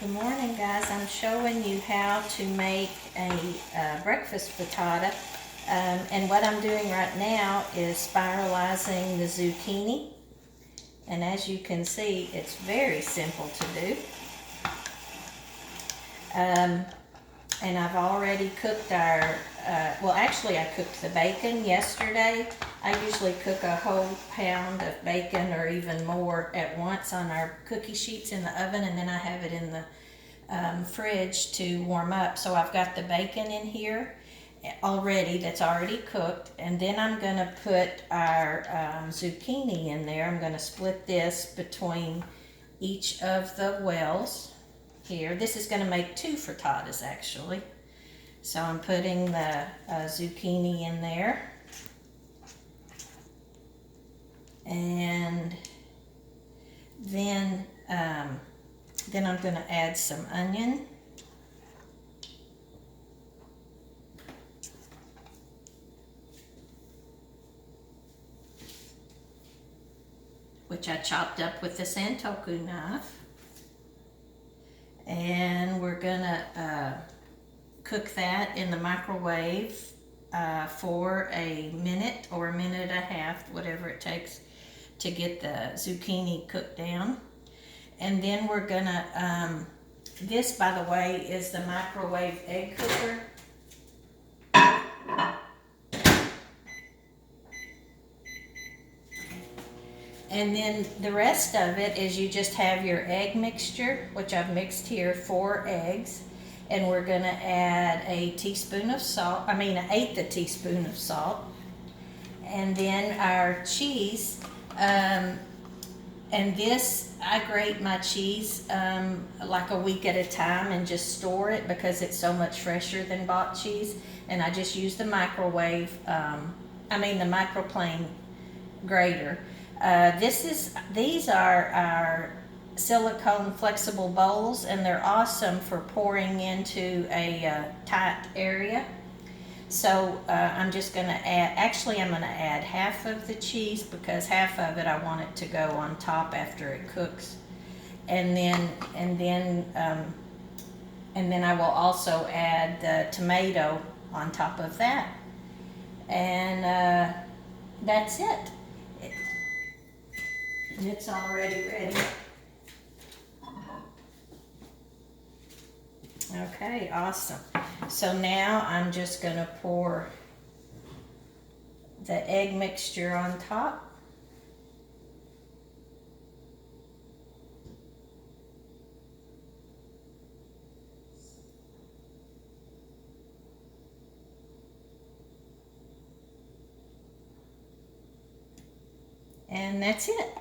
Good morning, guys. I'm showing you how to make a breakfast frittata. And what I'm doing right now is spiralizing the zucchini. And as you can see, it's very simple to do. And I've already cooked actually I cooked the bacon yesterday. I usually cook a whole pound of bacon or even more at once on our cookie sheets in the oven, and then I have it in the fridge to warm up. So I've got the bacon in here already that's already cooked, and then I'm going to put our zucchini in there. I'm going to split this between each of the wells here. This is going to make two frittatas actually. So I'm putting the zucchini in there, and then I'm going to add some onion, which I chopped up with the santoku knife, and we're gonna cook that in the microwave for a minute or a minute and a half, whatever it takes to get the zucchini cooked down. And then we're gonna, this by the way is the microwave egg cooker. And then the rest of it is you just have your egg mixture, which I've mixed here 4 eggs. And we're gonna add a teaspoon of salt, an eighth a teaspoon of salt. And then our cheese, and this, I grate my cheese like a week at a time and just store it because it's so much fresher than bought cheese. And I just use the microwave, the microplane grater. These are our silicone flexible bowls, and they're awesome for pouring into a tight area. So I'm just going to add half of the cheese because half of it I want it to go on top after it cooks, and then I will also add the tomato on top of that, and that's it. And it's already ready. Okay, awesome. So now I'm just going to pour the egg mixture on top. And that's it.